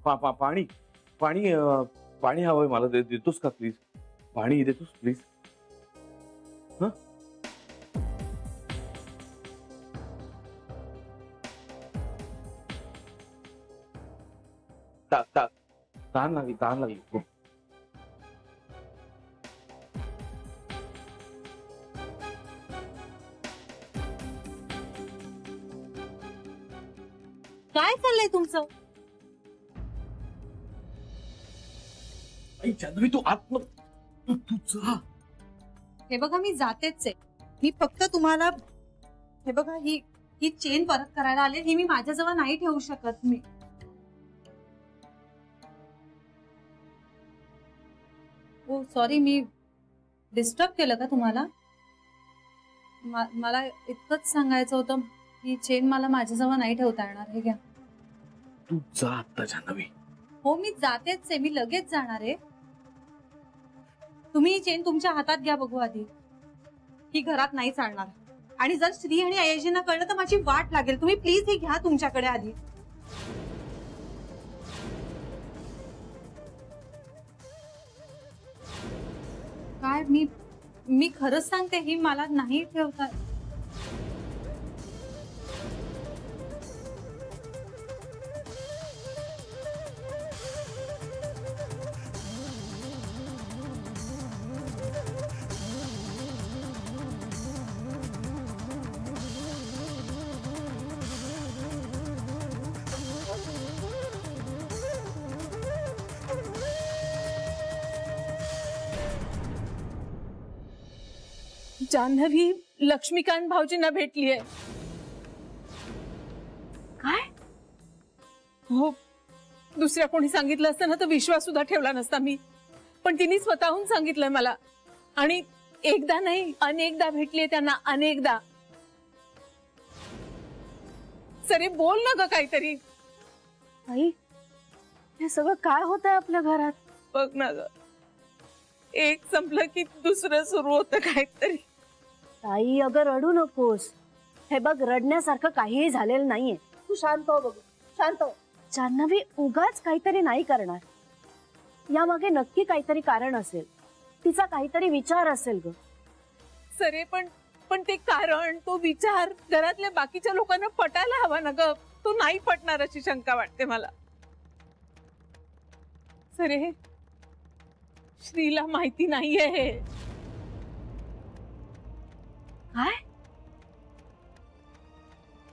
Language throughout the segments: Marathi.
पाणी पाणी पाणी हवंय मला, देतोस का प्लीज? पाणी देतोस प्लीज? तहान लागली खूप. काय चाललंय तुमचं? जान्हवी तू तुझा. हे बघा मी जातेच आहे. मी फक्त तुम्हाला हे बघा ही चेन परत करायला आले. ही मी माझ्याजवळ नाही ठेवू शकत. मी ओ सॉरी, मी डिस्टर्ब केलं का तुम्हाला? मला इतकंच सांगायचं होतं, ही चेन मला माझ्याजवळ नाही ठेवता येणार. हे घ्या. तू जा आता जान्हवी. हो मी जातेच आहे. मी लगेच जाणार आहे. तुम्ही ही चेन तुमच्या हातात घ्या बघू आधी. ही घरात नाही चालणार. आणि जर श्री आणि अयजींना कळलं तर माझी वाट लागेल. तुम्ही प्लीज ही घ्या तुमच्याकडे आधी. काय मी खरंच सांगते, ही मला नाही ठेवता. जान्हवी लक्ष्मीकांत भाऊजींना भेटलीये. काय? हो, दुसऱ्या कोणी सांगितलं असतं ना तर विश्वास सुद्धा ठेवला नसता मी. पण तिने स्वतःहून सांगितलंय मला. आणि एकदा नाही अनेकदा भेटलीये त्यांना, अनेकदा. सरे बोल ना ग काहीतरी. आई, हे सगळं काय होतंय आपल्या घरात? बघ ना ग, एक संपलं की दुसरं सुरू होतं काहीतरी. आई अगं रडू नकोस. हे बघ, रडण्यासारखं काहीही झालेलं नाहीये. तू शांत हो बघ, शांत हो. जान्हवी उगाच काहीतरी नाही करणार. यामागे नक्की काहीतरी कारण असेल. तिचा काहीतरी विचार असेल ग. सरे पण ते कारण, तो विचार घरातल्या बाकीच्या लोकांना पटायला हवा ना ग. तो नाही पटणार अशी शंका वाटते मला. सरे, श्रीला माहिती नाहीये हे. काय?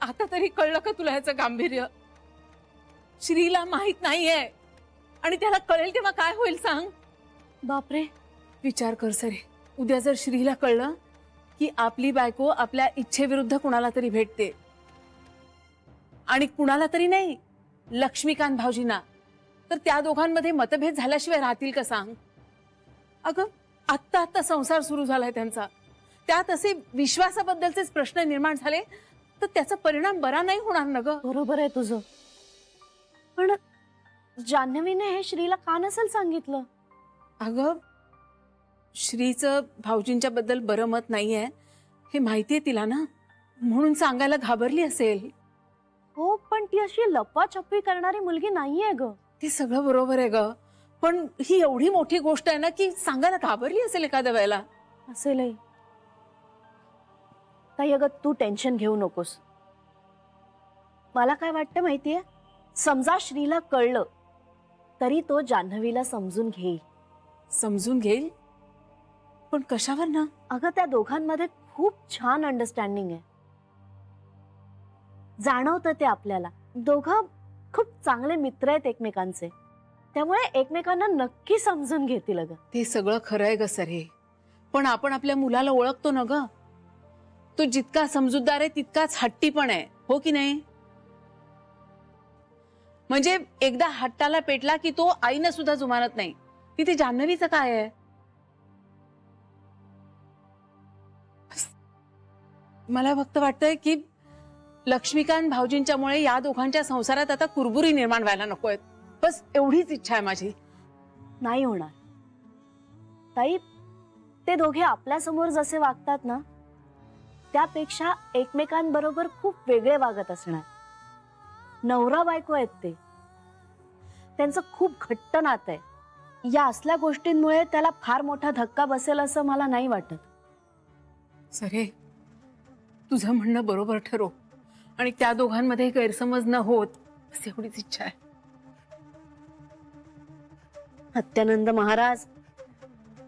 आता तरी कळलं का तुला ह्याचं गांभीर्य? श्रीला माहित नाहीये आणि त्याला कळेल तेव्हा काय होईल सांग? बापरे. विचार कर सरे, उद्या जर श्रीला कळलं की आपली बायको आपल्या इच्छेविरुद्ध कुणाला तरी भेटते, आणि कुणाला तरी नाही, लक्ष्मीकांत भाऊजींना, तर त्या दोघांमध्ये मतभेद झाल्याशिवाय राहतील का सांग? अगं आत्ता संसार सुरू झालाय त्यांचा. त्यात असे विश्वासाबद्दलचेच प्रश्न निर्माण झाले तर त्याचा परिणाम बरा नाही होणार ना ग. बरोबर आहे तुझं. पण जान्हवीने हे श्रीला का नसेल सांगितलं? अगं श्रीचं भाऊजींच्या बद्दल बरं मत नाहीये हे माहितीये तिला ना, म्हणून सांगायला घाबरली असेल. हो, पण ती अशी लपाछपी करणारी मुलगी नाहीये ग. ते सगळं बरोबर आहे ग, पण ही एवढी मोठी गोष्ट आहे ना की सांगायला घाबरली असेल एखाद्या वेळेला. असेलही. ताई अगं तू टेन्शन घेऊ नकोस. मला काय वाटतं माहितीये, समजा श्रीला कळलं तरी तो जान्हवीला समजून घेईल. समजून घेईल? पण कशावर ना? अगं त्या दोघांमध्ये खूप छान अंडरस्टँडिंग आहे. जाणवतं ते आपल्याला. दोघं खूप चांगले मित्र आहेत एकमेकांचे. त्यामुळे एकमेकांना नक्की समजून घेतील. अगं ते सगळं खरं आहे ग सरे, पण आपण आपल्या मुलाला ओळखतो ना ग. तो जितका समजूतदार आहे तितकाच हट्टी पण आहे, हो की नाही? म्हणजे एकदा हट्टाला पेटला की तो आईनं सुद्धा जुमानत नाही. तिथे जान्हवीचं काय आहे? मला फक्त वाटतंय की लक्ष्मीकांत भाऊजींच्यामुळे या दोघांच्या संसारात आता कुरबुरी निर्माण व्हायला नकोय. बस एवढीच इच्छा आहे माझी. नाही होणार ताई. ते दोघे आपल्या समोर जसे वागतात ना, त्यापेक्षा एकमेकांबरोबर खूप वेगळे वागत असणार. नवरा बायको आहेत ते. त्यांचं खूप घट्ट नातं आहे. या असल्या गोष्टींमुळे त्याला फार मोठा धक्का बसेल असं मला नाही वाटत. सरे, तुझं म्हणणं बरोबर ठरो आणि त्या दोघांमध्ये गैरसमज न होत बस एवढीच इच्छा आहे. सत्यानंद महाराज,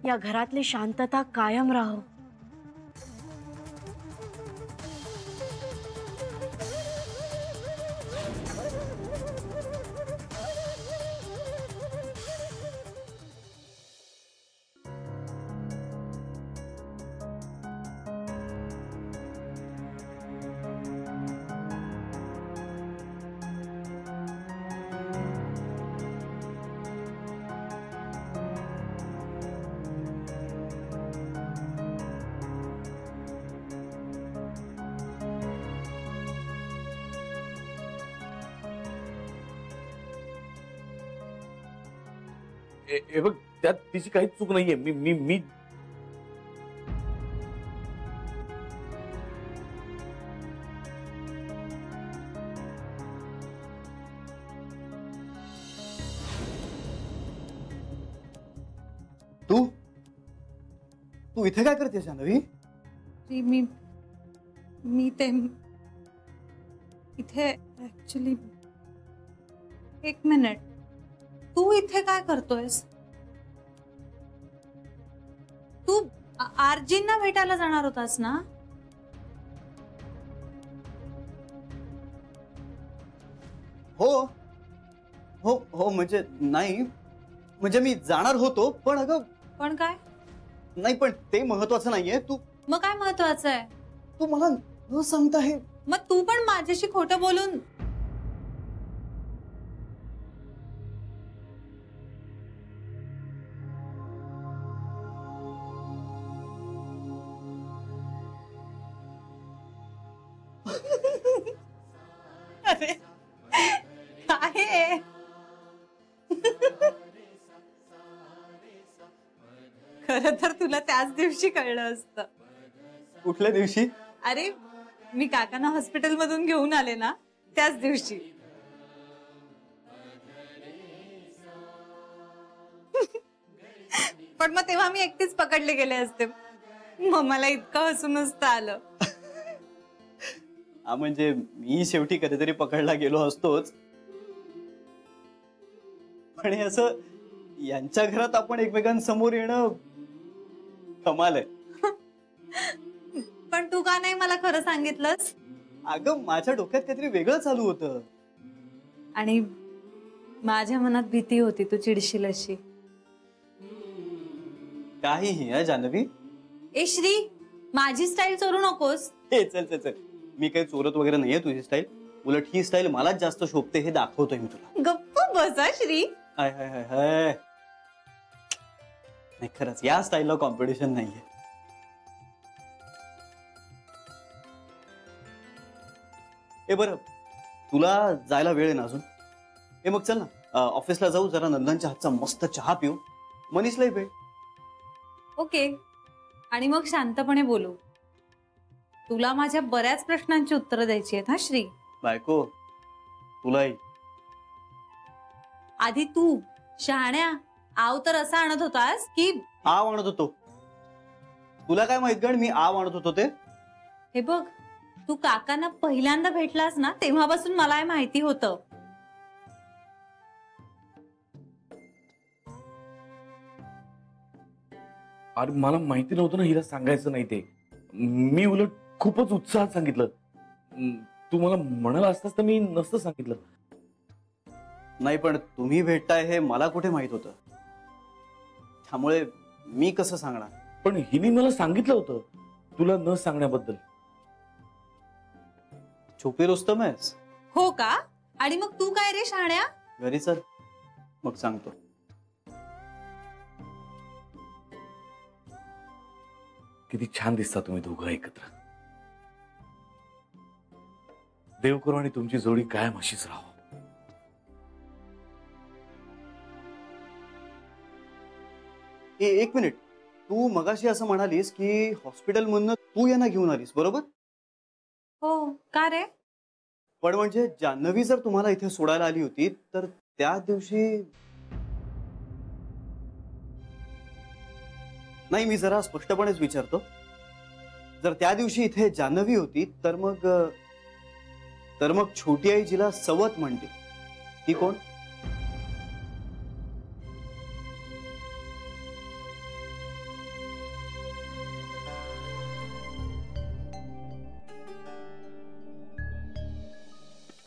या घरातली शांतता कायम राहो. हे बघ, त्यात तिची काहीच चूक नाहीये. मी मी मी तू तू इथे काय करतेस जान्हवी? मी मी ते इथे ऍक्च्युली, एक मिनिट, तू इथे काय करतोयस? तू आरजींना भेटायला जाणार होतास ना? हो हो हो, म्हणजे नाही, म्हणजे मी जाणार होतो, पण अगं पण काय? नाही, पण ते महत्वाचं नाहीये. तू मग काय महत्वाचं आहे? तू मला न सांगता हे मग तू पण माझ्याशी खोटं बोलून अरे काय आहे? खरं तर तुला त्याच दिवशी कळलं असतं. कुठल्या दिवशी? अरे मी काकांना हॉस्पिटल मधून घेऊन आले ना, त्याच दिवशी. पण मग तेव्हा मी एकटीच पकडले गेले असते. मग मला इतकं हसून नसतं आलं. हा, म्हणजे मी शेवटी कधीतरी पकडला गेलो असतोच, पण हे असं यांच्या घरात आपण एकमेकांसमोर येणं कमाल आहे. पण तू का नाही मला खरं सांगितलंस? अगं, माझ्या डोक्यात काहीतरी वेगळं चालू होतं. आणि माझ्या मनात भीती होती तू चिडशील अशी. काहीही हा जान्हवी. ए श्री, माझी स्टाईल चोरू नकोस. हे चल चल चल, मी काही चोरत वगैरे नाहीये तुझी स्टाईल. उलट ही स्टाईल मलाच जास्त शोभते हे दाखवतोय मी तुला. गप्प बसा श्री. हाय हाय हाय हाय. नाही, खरंच या स्टाईलला कॉम्पिटिशन नाहीये. ए बरं, तुला जायला वेळ आहे ना अजून? ए मग चल ना, ऑफिसला जाऊ, जरा नंदनच्या हातचा मस्त चहा पिऊ, मनीषलाही भेट. ओके, आणि मग शांतपणे बोलू. तुला माझ्या बऱ्याच प्रश्नांची उत्तरं द्यायची आहेत हा श्री. बायको, तुलाही. आधी तू शहाण्या आव तर असा आणत होतास की आव आणत होतो. तुला काय माहित गण मी आव आणत होतो ते? हे बघ, तू काकांना पहिल्यांदा भेटलास ना तेव्हापासून मला हे माहिती होतं. अरे मला माहिती नव्हतं ना हिला सांगायचं नाही ते. मी उलट खूपच उत्साहात सांगितलं. तू मला म्हणाला असतास तर मी नसतं सांगितलं. नाही, पण तुम्ही भेटताय हे मला कुठे माहित होतं, त्यामुळे मी कसं सांगणार? पण हिने मला सांगितलं होतं तुला न सांगण्याबद्दल. छुपी रुस्तम आहेस? हो का? आणि मग तू काय रे शहाण्या? घरी चल, मग सांगतो. किती छान दिसता तुम्ही दोघं एकत्र. देव करो आणि तुमची जोडी कायम अशीच राहो. एक मिनिट, तू मगाशी असं म्हणालीस की हॉस्पिटल मधनं तू यांना घेऊन आलीस, बरोबर? हो का रे? पण म्हणजे जान्हवी जर तुम्हाला इथे सोडायला आली होती तर त्या दिवशी नाही, मी जरा स्पष्टपणेच विचारतो. जर त्या दिवशी इथे जान्हवी होती तर मग छोटी आई जिला सवत म्हणते ती कोण?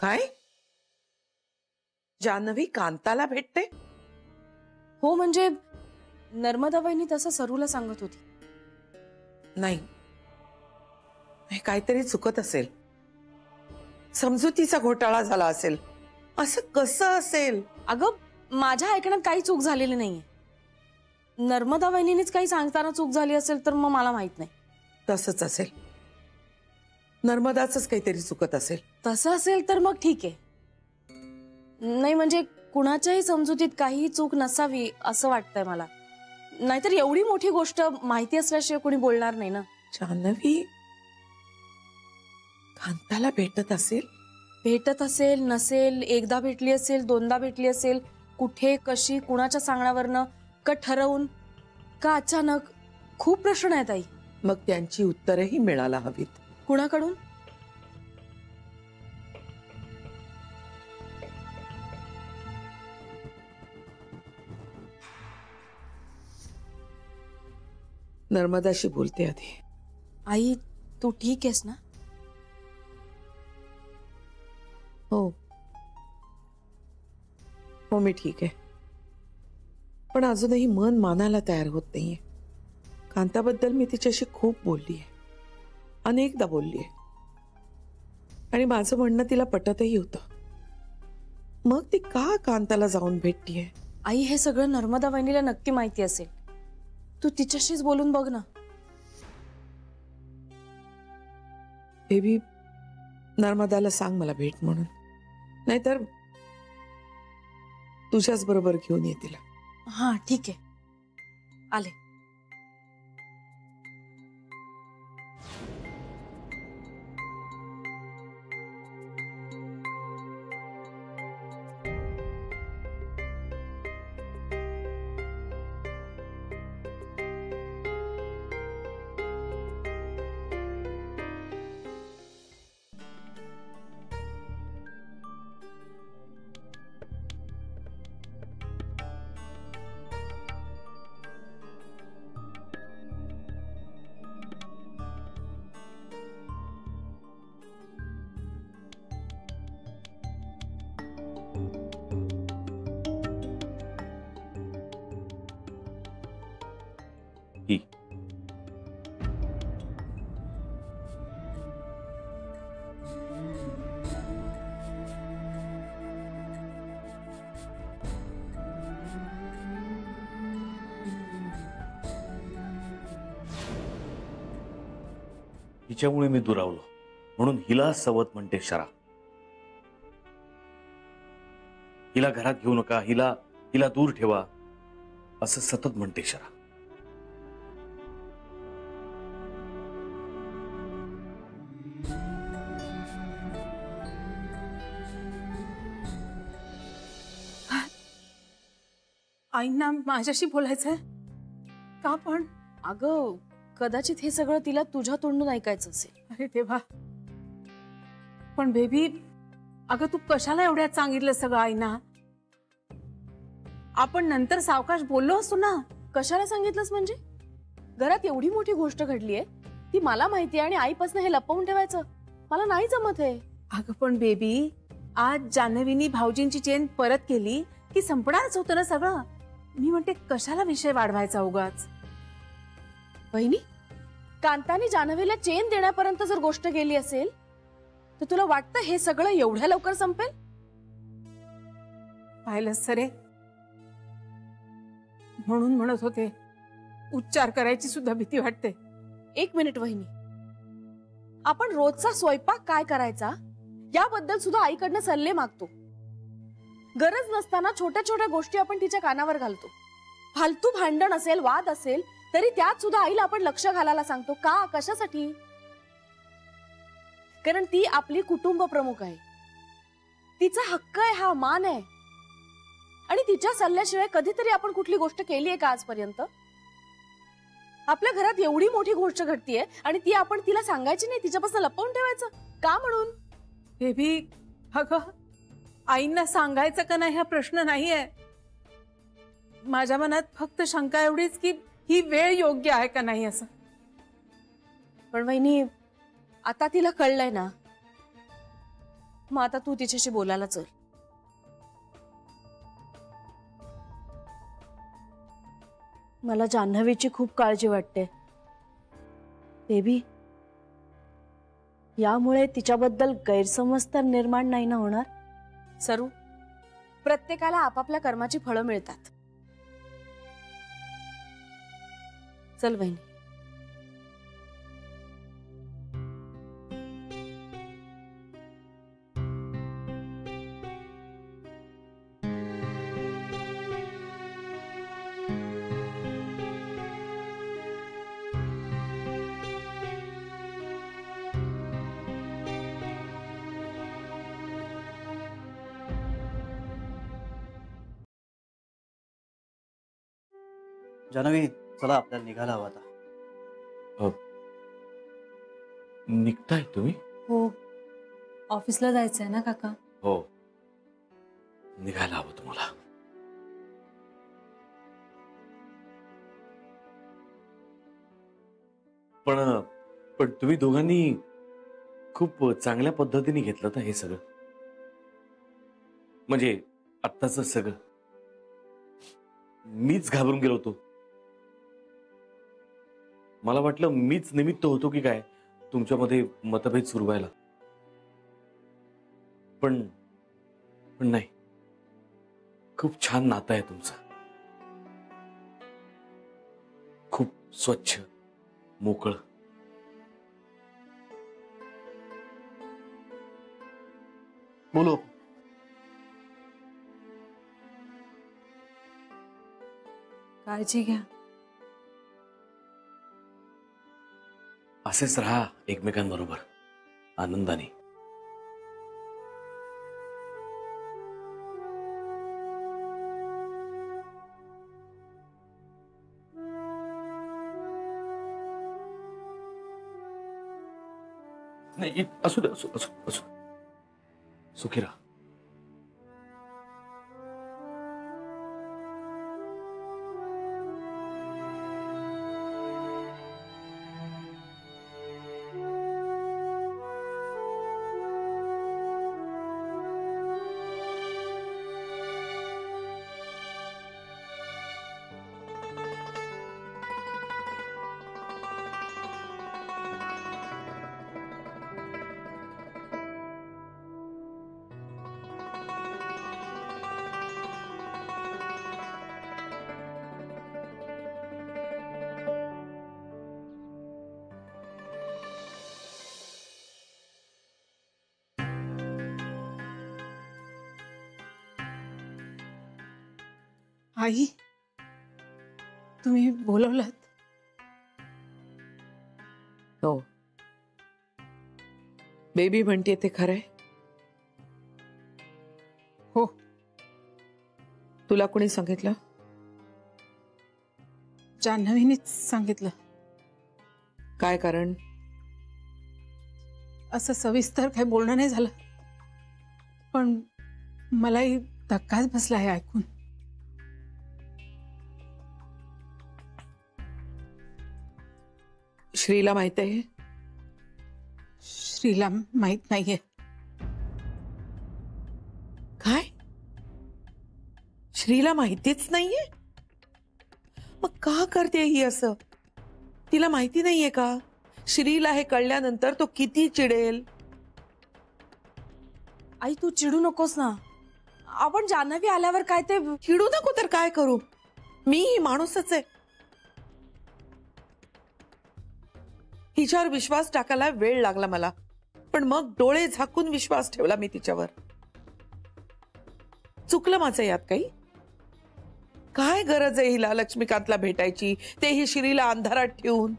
काय? जान्हवी कांताला भेटते? हो, म्हणजे नर्मदा वहिनी तसं सरूला सांगत होती. नाही, हे काहीतरी चुकत असेल. समजुतीचा घोटाळा झाला असेल. असं कसं असेल? अगं, माझ्या ऐकण्यात काही चूक झालेली नाहीये. नर्मदा वहिनीनेच काही सांगताना चूक झाली असेल तर मग मला माहित नाही. तसंच असेल. नर्मदाच काहीतरी चुकत असेल. तसं असेल तर मग ठीक आहे. नाही म्हणजे कुणाच्याही समजुतीत काही चूक नसावी असं वाटतंय मला. नाहीतर एवढी मोठी गोष्ट माहिती असल्याशिवाय कोणी बोलणार नाही ना. जान्हवी कांताला भेटत असेल? भेटत असेल नसेल, एकदा भेटली असेल, दोनदा भेटली असेल, कुठे, कशी, कुणाच्या सांगण्यावरनं, का ठरवून, का अचानक, खूप प्रश्न आहेत आई. मग त्यांची उत्तरही मिळायला हवीत. कुणाकडून? नर्मदाशी बोलते आधी. आई, तू ठीक आहेस ना? हो हो, मी ठीक आहे. पण अजूनही मन मानायला तयार होत नाहीये. कांताबद्दल मी तिच्याशी खूप बोललीये, अनेकदा बोललीये, आणि माझं म्हणणं तिला पटतही होतं. मग ती का कांताला जाऊन भेटतीये? आई, हे सगळं नर्मदा वहिनीला नक्की माहिती असेल. तू तिच्याशीच बोलून बघ ना. बेबी, नर्मदाला सांग मला भेट म्हणून, नाहीतर तुझ्याच बरोबर घेऊन ये तिला. हा ठीक आहे, आले. ही हिच्यामुळे मी दुरावलो म्हणून हिला सवत म्हणते शरा. हिला घरात घेऊ नका, हिला दूर ठेवा असं सतत म्हणते शरा. आईंना माझ्याशी बोलायचंय का? पण अगं, कदाचित हे सगळं तिला तुझ्या तोंडून ऐकायचं असेल. अरे देवा, पण बेबी, अगं तू कशाला एवढ्यात सांगितलं सगळं आईना? आपण नंतर सावकाश बोललो असतो ना. कशाला सांगितलंस म्हणजे? घरात एवढी मोठी गोष्ट घडलीये, ती मला माहितीये, आणि आईपासून हे लपवून ठेवायचं मला नाही जमत आहे. अगं पण बेबी, आज जान्हवीनी भाऊजींची चेन परत केली की संपणारच होतं ना सगळं. मी म्हणते कशाला विषय वाढवायचा उगाच. बहिणी, कांतानी जान्हवीला चेन देण्यापर्यंत जर गोष्ट गेली असेल तर तुला वाटतं हे सगळं एवढ्या लवकर संपेल? पाहिलंच सरे, म्हणून म्हणत होते उच्चार करायची सुद्धा भीती वाटते. एक मिनिट वहिनी, आपण रोजचा स्वयंपाक काय करायचा याबद्दल सुद्धा आईकडनं सल्ले मागतो. गरज नसताना छोट्या छोट्या गोष्टी आपण तिच्या कानावर घालतो. फालतू भांडण असेल, वाद असेल, तरी त्यात सुद्धा आईला आपण लक्ष घालायला सांगतो. का? कशासाठी? कारण ती आपली कुटुंब प्रमुख आहे. तिचा हक्क आहे, हा मान आहे. आणि तिच्या सल्ल्याशिवाय कधीतरी आपण कुठली गोष्ट केली आहे का आजपर्यंत? आपल्या घरात एवढी मोठी गोष्ट घडतीये आणि ती आपण तिला सांगायची नाही, तिच्यापासून लपवून ठेवायचं का म्हणून? बेबी, अगं आईंना सांगायचं का नाही हा प्रश्न नाहीये. माझ्या मनात फक्त शंका एवढीच की ही वेळ योग्य आहे का नाही असं. पण वहिनी, आता तिला कळलंय ना, मग आता तू तिच्याशी बोलायला चल. मला जान्हवीची खूप काळजी वाटते बेबी. यामुळे तिच्याबद्दल गैरसमज तर निर्माण नाही ना होणार? सरू, प्रत्येकाला आपापल्या कर्माची फळं मिळतात. चल बहिणी. जान्हवी, चला आपल्याला निघायला हवं आता. निघताय तुम्ही? हो, ऑफिसला जायचंय ना काका. हो, निघायला हवं तुम्हाला. पण पण तुम्ही दोघांनी खूप चांगल्या पद्धतीने घेतलं तर हे सगळं, म्हणजे आत्ताच सगळं. मीच घाबरून गेलो होतो. मला वाटलं मीच निमित्त होतो की काय तुमच्यामध्ये मतभेद सुरू व्हायला. पण नाही, खूप छान नातं आहे तुमचं. खूप स्वच्छ, मोकळं. बोलो. काळजी घ्या. असेच राहा एकमेकांबरोबर आनंदाने. नाही, असू दे, असू असू असू. सुखी राहा. आई, तुम्ही बोलवलात? हो, बेबी म्हणते ते खरंय. हो. तुला कोणी सांगितलं? जान्हवीनेच सांगितलं. काय कारण? असं सविस्तर काही बोलणं नाही झालं, पण मलाही धक्काच बसला आहे ऐकून. श्रीला माहित आहे? श्रीला माहित नाहीये. काय? श्रीला माहितीच नाहीये? मग का करते ही असं? तिला माहिती नाहीये का? श्रीला हे कळल्यानंतर तो किती चिडेल. आई, तू चिडू नकोस ना. आपण जान्हवी आल्यावर काय ते चिडू नको तर काय करू? मी ही माणूसच आहे. हिच्यावर विश्वास टाकायला वेळ लागला मला, पण मग डोळे झाकून विश्वास ठेवला मी तिच्यावर. चुकलं माझं यात काही? काय गरज आहे हिला लक्ष्मीकांतला भेटायची, तेही श्रीला अंधारात ठेवून?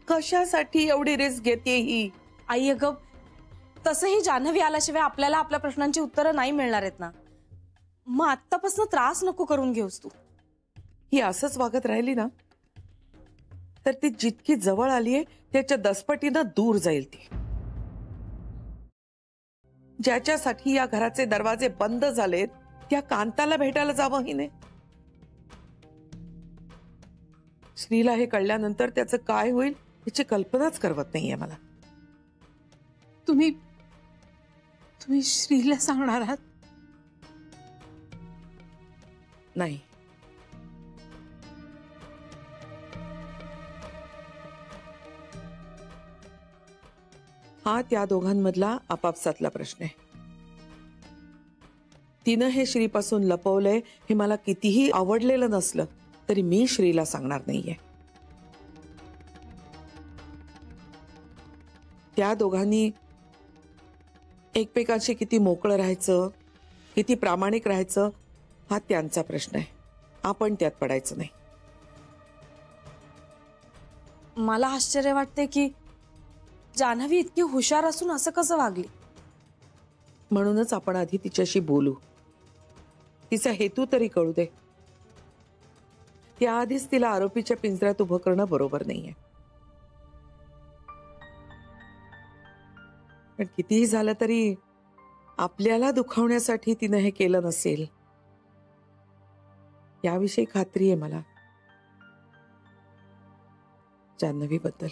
कशासाठी एवढी रिस्क घेते ही? आई, अगं तसंही जान्हवी आल्याशिवाय आपल्याला आपल्या प्रश्नांची उत्तरं नाही मिळणार आहेत ना. मग आत्तापासून त्रास नको करून घेऊस तू. ही असंच वागत राहिली ना तर ती जितकी जवळ आलीये त्याच्या दसपटीनं दूर जाईल ती. ज्याच्यासाठी या घराचे दरवाजे बंद झालेत त्या कांताला भेटायला जावं हिने. श्रीला हे कळल्यानंतर त्याचं काय होईल याची कल्पनाच करवत नाहीये मला. तुम्ही तुम्ही श्रीला सांगणार आहात? नाही. हा त्या दोघांमधला आपापसातला प्रश्न आहे. तिनं हे श्रीपासून लपवलंय हे मला कितीही आवडलेलं नसलं तरी मी श्रीला सांगणार नाहीये. त्या दोघांनी एकमेकांशी किती मोकळं राहायचं, किती प्रामाणिक राहायचं हा त्यांचा प्रश्न आहे. आपण त्यात पडायचं नाही. मला आश्चर्य वाटते की जान्हवी इतकी हुशार असून असं कसं वागली. म्हणूनच आपण आधी तिच्याशी बोलू. तिचा हेतू तरी कळू दे. त्याआधीच तिला आरोपीच्या पिंजऱ्यात उभं करणं बरोबर नाहीये. पण कितीही झालं तरी आपल्याला दुखावण्यासाठी तिनं हे केलं नसेल याविषयी खात्री आहे मला जान्हवीबद्दल.